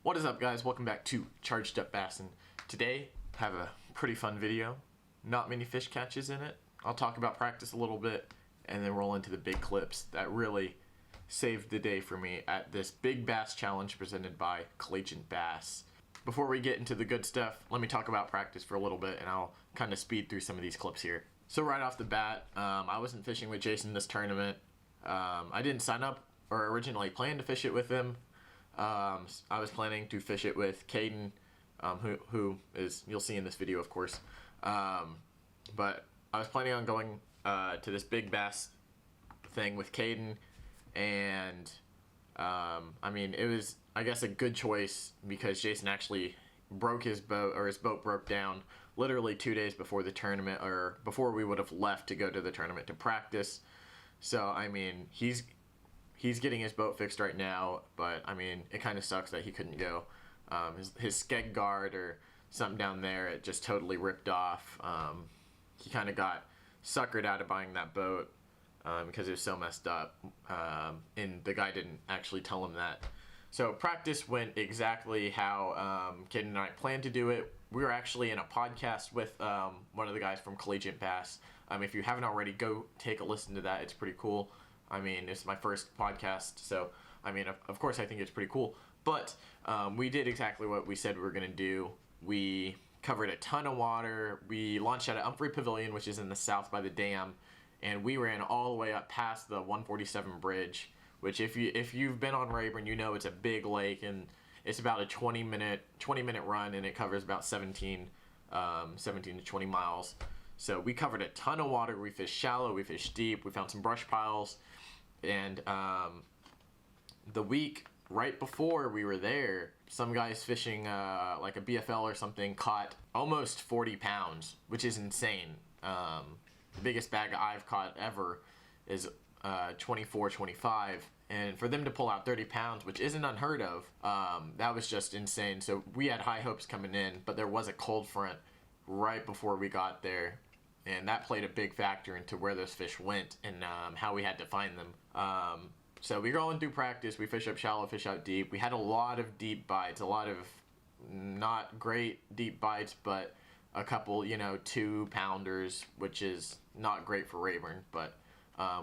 What is up, guys? Welcome back to Charged Up Bass, and today I have a pretty fun video. Not many fish catches in it. I'll talk about practice a little bit and then roll into the big clips that really saved the day for me at this big bass challenge presented by Collegiate Bass. Before we get into the good stuff, let me talk about practice for a little bit and I'll kind of speed through some of these clips here. So right off the bat, I wasn't fishing with Jason this tournament. I didn't sign up or originally plan to fish it with him. I was planning to fish it with Caden, who is, you'll see in this video, of course. But I was planning on going to this big bass thing with Caden, and I mean, it was, I guess, a good choice because Jason actually broke his boat, or his boat broke down literally 2 days before the tournament, or before we would have left to go to the tournament to practice. So I mean, he's getting his boat fixed right now, but I mean, it kind of sucks that he couldn't go. His skeg guard or something down there, it just totally ripped off. He kind of got suckered out of buying that boat because it was so messed up, and the guy didn't actually tell him that. So practice went exactly how Caden and I planned to do it. We were actually in a podcast with one of the guys from Collegiate Bass. If you haven't already, go take a listen to that. It's pretty cool. I mean, it's my first podcast, so I mean, of course I think it's pretty cool. But we did exactly what we said we were going to do. We covered a ton of water. We launched at Humphrey Pavilion, which is in the south by the dam, and we ran all the way up past the 147 bridge, which if you've been on Rayburn, you know it's a big lake, and it's about a 20 minute run, and it covers about 17 to 20 miles. So we covered a ton of water. We fished shallow, we fished deep, we found some brush piles, and the week right before we were there, some guys fishing like a BFL or something caught almost 40 pounds, which is insane. The biggest bag I've caught ever is 24, 25, and for them to pull out 30 pounds, which isn't unheard of, that was just insane. So we had high hopes coming in, but there was a cold front right before we got there, and that played a big factor into where those fish went and how we had to find them. So we were going through practice. We fish up shallow, fish out deep. We had a lot of deep bites, a lot of not great deep bites, but a couple, 2-pounders, which is not great for Rayburn. But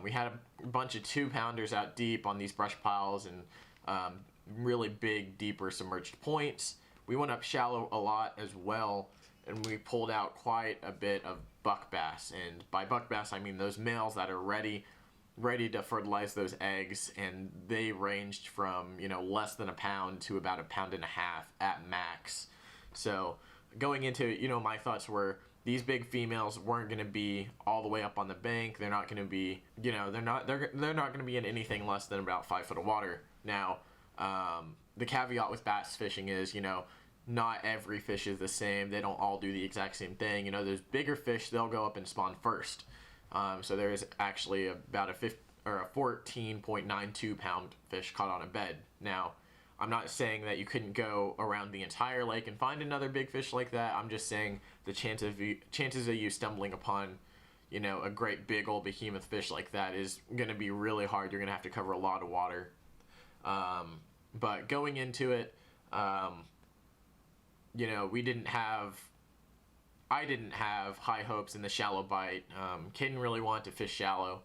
we had a bunch of 2-pounders out deep on these brush piles and really big, deeper submerged points. We went up shallow a lot as well, and we pulled out quite a bit of buck bass. And by buck bass, I mean those males that are ready to fertilize those eggs, and they ranged from less than a pound to about a pound and a half at max. So going into it, my thoughts were these big females weren't going to be all the way up on the bank. They're not going to be, they're not going to be in anything less than about 5 foot of water. Now, the caveat with bass fishing is, not every fish is the same. They don't all do the exact same thing. Those bigger fish, they'll go up and spawn first. So there is actually about a 14.92 pound fish caught on a bed. Now, I'm not saying that you couldn't go around the entire lake and find another big fish like that. I'm just saying the chances of you stumbling upon, a great big old behemoth fish like that is going to be really hard. You're going to have to cover a lot of water. But going into it, I didn't have high hopes in the shallow bite. Caden really wanted to fish shallow,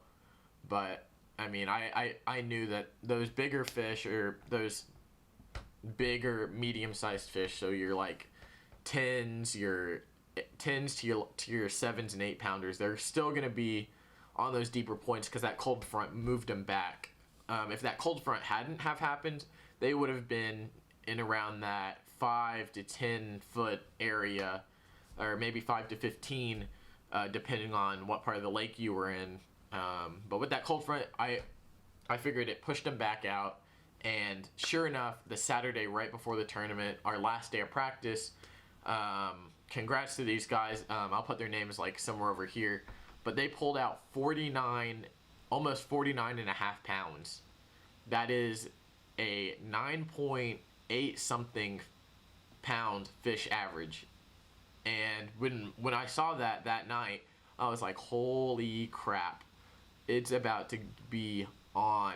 but I mean, I knew that those bigger fish, or those bigger medium-sized fish, so you're like 10s to your 7s and 8-pounders, they're still going to be on those deeper points because that cold front moved them back. If that cold front hadn't have happened, they would have been in around that 5 to 10 foot area, or maybe 5 to 15, depending on what part of the lake you were in. But with that cold front, I figured it pushed them back out, and sure enough, the Saturday right before the tournament, our last day of practice, congrats to these guys. I'll put their names like somewhere over here, but they pulled out 49, almost 49 and a half pounds. That is a 9.8 something pound fish average. And when I saw that night, I was like, holy crap, it's about to be on.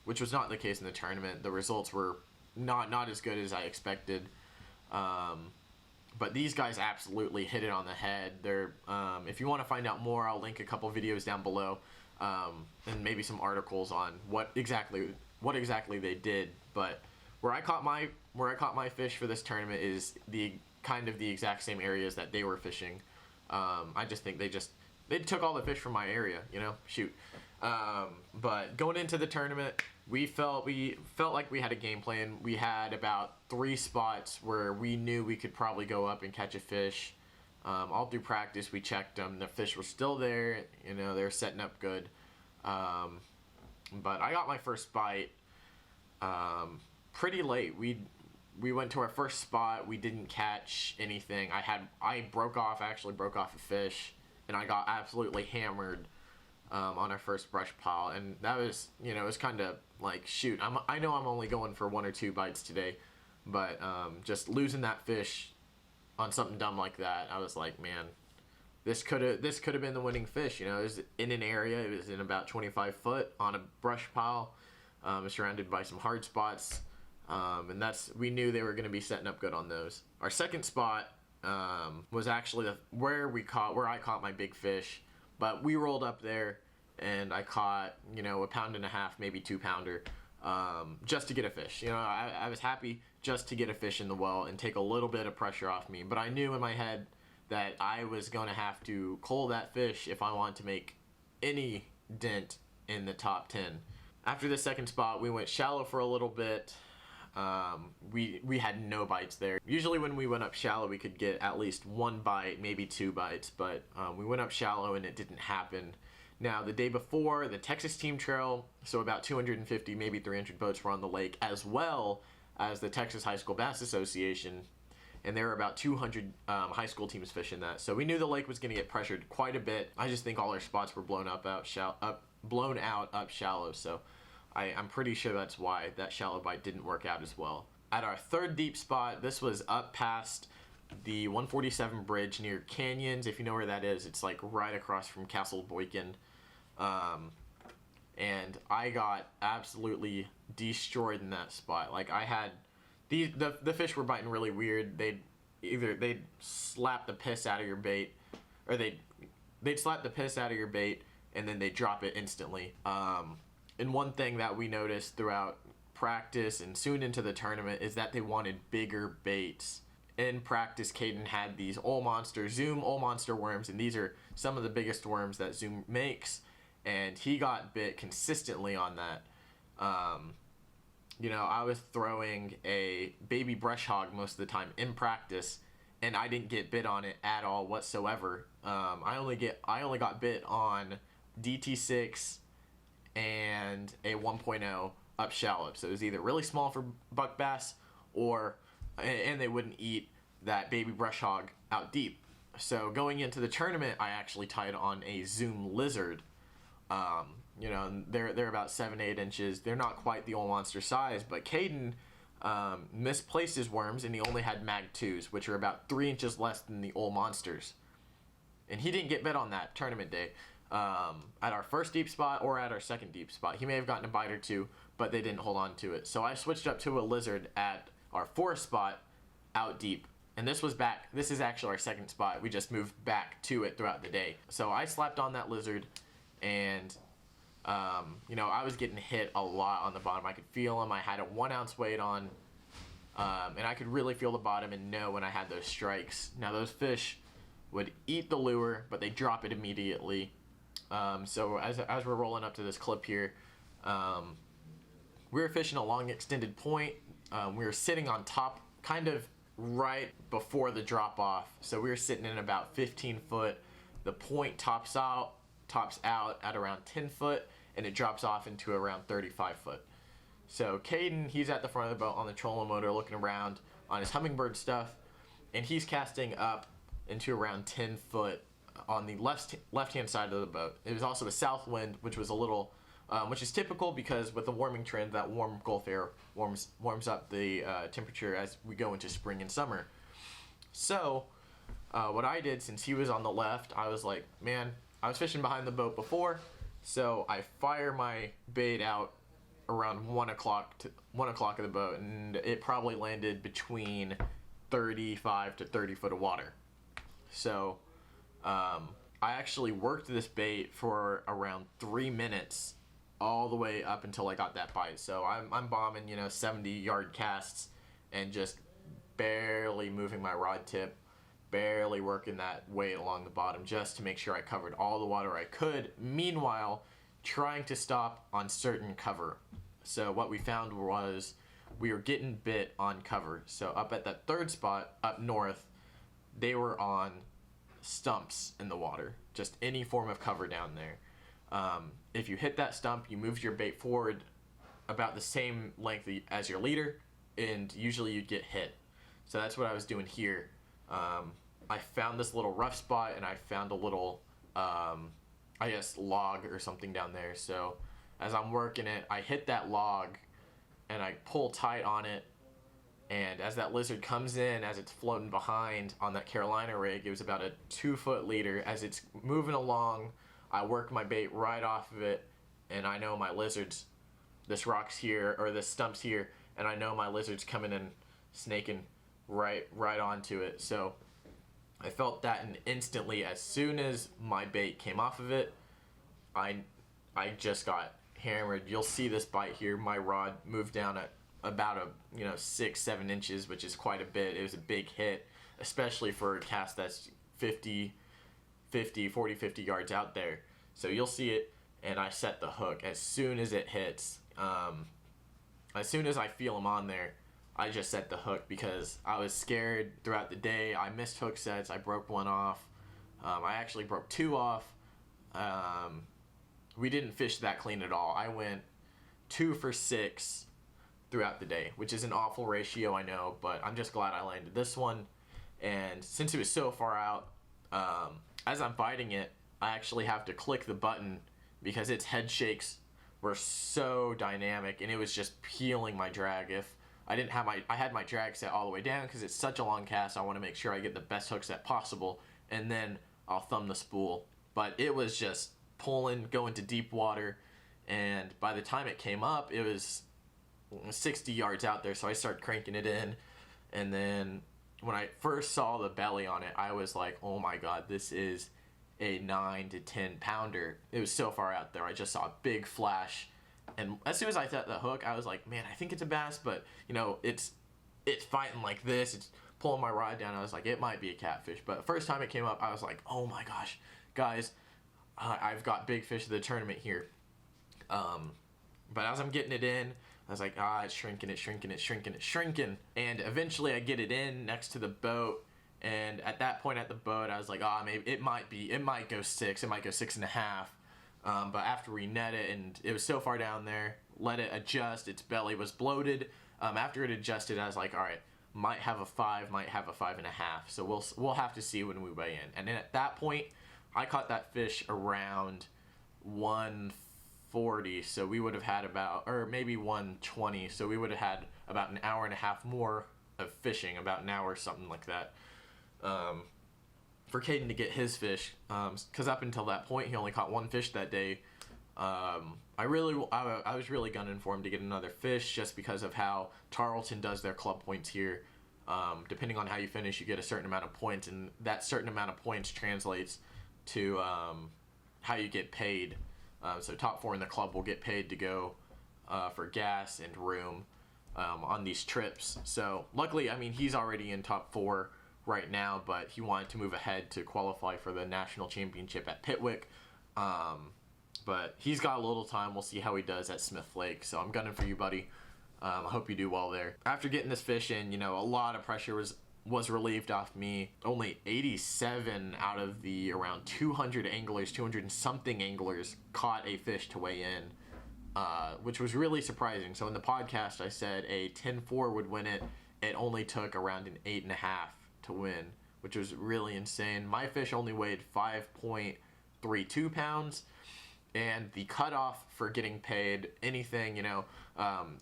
Which was not the case in the tournament. The results were not as good as I expected. But these guys absolutely hit it on the head. They're if you want to find out more, I'll link a couple videos down below, and maybe some articles on what exactly they did. But where I caught my fish for this tournament is the exact same areas that they were fishing. I just think they took all the fish from my area, shoot. But going into the tournament, we felt like we had a game plan. We had about 3 spots where we knew we could probably go up and catch a fish. All through practice, we checked them. The fish were still there. They were setting up good. But I got my first bite pretty late. We went to our first spot. We didn't catch anything. I actually broke off a fish, and I got absolutely hammered on our first brush pile, and that was, it was kind of like, shoot, I know I'm only going for 1 or 2 bites today, but just losing that fish on something dumb like that, I was like, man, this could have been the winning fish. It was in an area, it was in about 25 foot on a brush pile, surrounded by some hard spots, and we knew they were going to be setting up good on those. Our second spot was actually where I caught my big fish. But we rolled up there, and I caught, a 1.5 pound, maybe 2 pounder, just to get a fish. I was happy just to get a fish in the well and take a little bit of pressure off me. But I knew in my head that I was going to have to cull that fish if I wanted to make any dent in the top 10. After the second spot, we went shallow for a little bit. We had no bites there. Usually when we went up shallow, we could get at least 1 bite, maybe 2 bites, but we went up shallow and it didn't happen. Now, the day before, the Texas Team Trail, so about 250, maybe 300 boats were on the lake, as well as the Texas High School Bass Association, and there were about 200 high school teams fishing that. So we knew the lake was going to get pressured quite a bit. I just think all our spots were blown out up shallow, so I'm pretty sure that's why that shallow bite didn't work out as well. At our third deep spot, this was up past the 147 bridge near Canyons. If you know where that is, it's like right across from Castle Boykin. And I got absolutely destroyed in that spot. Like, I had the fish were biting really weird. They'd slap the piss out of your bait, or they'd slap the piss out of your bait, and then they'd drop it instantly. And one thing that we noticed throughout practice and soon into the tournament is that they wanted bigger baits. In practice, Caden had these Zoom Old Monster worms, and these are some of the biggest worms that Zoom makes, and he got bit consistently on that. I was throwing a baby brush hog most of the time in practice, and I didn't get bit on it at all whatsoever. I only got bit on DT6 and a 1.0 up shallow. So it was either really small for buck bass, and they wouldn't eat that baby brush hog out deep. So going into the tournament, I actually tied on a Zoom lizard. They're about 7-8 inches. They're not quite the Old Monster size, but Caden misplaced his worms, and he only had Mag 2s, which are about 3 inches less than the Old Monsters. And he didn't get bit on that tournament day. At our first deep spot or at our second deep spot. He may have gotten a bite or 2, but they didn't hold on to it. So I switched up to a lizard at our fourth spot out deep. And this is actually our second spot. We just moved back to it throughout the day. So I slapped on that lizard, and I was getting hit a lot on the bottom. I could feel them. I had a 1 ounce weight on, and I could really feel the bottom and know when I had those strikes. Now, those fish would eat the lure, but they drop it immediately. So as we're rolling up to this clip here, we were fishing a long extended point. We were sitting on top, kind of right before the drop off. So we were sitting in about 15 foot. The point tops out at around 10 foot, and it drops off into around 35 foot. So Caden, he's at the front of the boat on the trolling motor looking around on his Humminbird stuff, and he's casting up into around 10 foot on the left-hand side of the boat. It was also a south wind, which was a little, which is typical because with the warming trend, that warm Gulf air warms up the temperature as we go into spring and summer. So what I did, since he was on the left, I was like, man, I was fishing behind the boat before, so I fire my bait out around 1 o'clock of the boat, and it probably landed between 35 to 30 foot of water. So I actually worked this bait for around 3 minutes all the way up until I got that bite. So I'm bombing 70-yard casts and just barely moving my rod tip, barely working that weight along the bottom just to make sure I covered all the water I could. Meanwhile, trying to stop on certain cover. So what we found was we were getting bit on cover. So up at that third spot up north, they were on stumps in the water, just any form of cover down there. If you hit that stump, you move your bait forward about the same length as your leader, and usually you'd get hit. So that's what I was doing here. I found this little rough spot, and I found a little, log or something down there. So as I'm working it, I hit that log, and I pull tight on it. And as that lizard comes in, as it's floating behind on that Carolina rig, it was about a 2-foot leader. As it's moving along, I work my bait right off of it, and I know my lizard's, this rock's here, or this stump's here, and I know my lizard's coming and snaking right onto it. So I felt that, and instantly, as soon as my bait came off of it, I just got hammered. You'll see this bite here. My rod moved down at about 6-7 inches, which is quite a bit. It was a big hit, especially for a cast that's 40, 50 yards out there. So you'll see it, and I set the hook as soon as it hits. As soon as I feel them on there, I just set the hook because I was scared throughout the day. I missed hook sets. I broke one off. I actually broke 2 off. We didn't fish that clean at all. I went 2 for 6 throughout the day, which is an awful ratio, I know, but I'm just glad I landed this one. And since it was so far out, as I'm biting it, I actually have to click the button because its head shakes were so dynamic, and it was just peeling my drag. If I didn't have I had my drag set all the way down because it's such a long cast. I want to make sure I get the best hook set possible, and then I'll thumb the spool. But it was just pulling, going to deep water, and by the time it came up, it was 60 yards out there. So I started cranking it in, and then when I first saw the belly on it, I was like, oh my god, this is a 9 to 10 pounder. It was so far out there. I just saw a big flash, and as soon as I set the hook, I was like, man, I think it's a bass, but it's fighting like this, it's pulling my rod down. I was like, it might be a catfish. But the first time it came up, I was like, oh my gosh, guys, I've got big fish of the tournament here. But as I'm getting it in, I was like, it's shrinking, and eventually I get it in next to the boat. And at that point at the boat, I was like, maybe it might go 6, it might go 6.5. But after we net it, and it was so far down there, let it adjust, its belly was bloated. After it adjusted, I was like, all right, might have a 5, might have a 5.5. So we'll have to see when we weigh in. And then at that point, I caught that fish around 140. So we would have had or maybe 120. So we would have had about an hour and a half more of fishing, about an hour, something like that. For Caden to get his fish, because up until that point he only caught 1 fish that day. I was really gunning for him to get another fish just because of how Tarleton does their club points here. Depending on how you finish, you get a certain amount of points, and that certain amount of points translates to how you get paid. So top 4 in the club will get paid to go for gas and room on these trips. So luckily, he's already in top 4 right now, but he wanted to move ahead to qualify for the national championship at Pitwick. But he's got a little time. We'll see how he does at Smith Lake. So I'm gunning for you, buddy. I hope you do well there. After getting this fish in, a lot of pressure was relieved off me. Only 87 out of the around 200 anglers, 200 and something anglers caught a fish to weigh in, which was really surprising. So in the podcast, I said a 10-4 would win it. It only took around an 8.5 to win, which was really insane. My fish only weighed 5.32 pounds, and the cutoff for getting paid anything,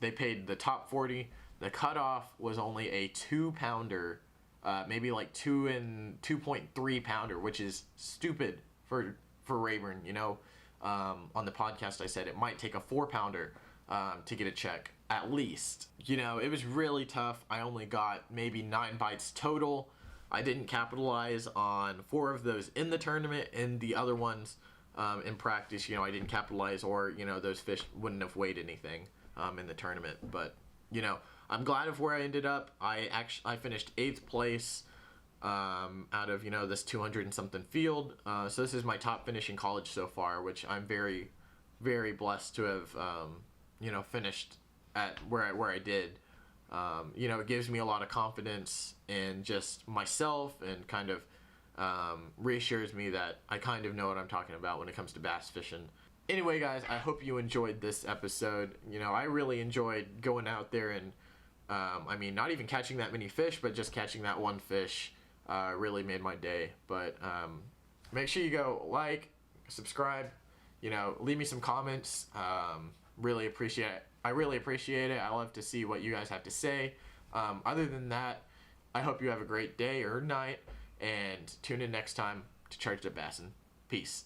they paid the top 40. The cutoff was only a 2-pounder, maybe like 2.3 pounder, which is stupid for Rayburn. On the podcast I said it might take a 4-pounder, to get a check, at least. You know, it was really tough. I only got maybe 9 bites total. I didn't capitalize on 4 of those in the tournament, and the other ones in practice, you know, I didn't capitalize, or, you know, those fish wouldn't have weighed anything in the tournament. But, you know, I'm glad of where I ended up. I finished 8th place out of, you know, this 200 and something field. So this is my top finish in college so far, which I'm very, very blessed to have, you know, finished at where I did. You know, it gives me a lot of confidence in just myself, and kind of reassures me that I kind of know what I'm talking about when it comes to bass fishing. Anyway, guys, I hope you enjoyed this episode. You know, I really enjoyed going out there and, I mean, not even catching that many fish, but just catching that one fish really made my day. But make sure you go like, subscribe, you know, leave me some comments. Really appreciate it. I really appreciate it. I love to see what you guys have to say. Other than that, I hope you have a great day or night, and tune in next time to Charged Up Bassin'. Peace.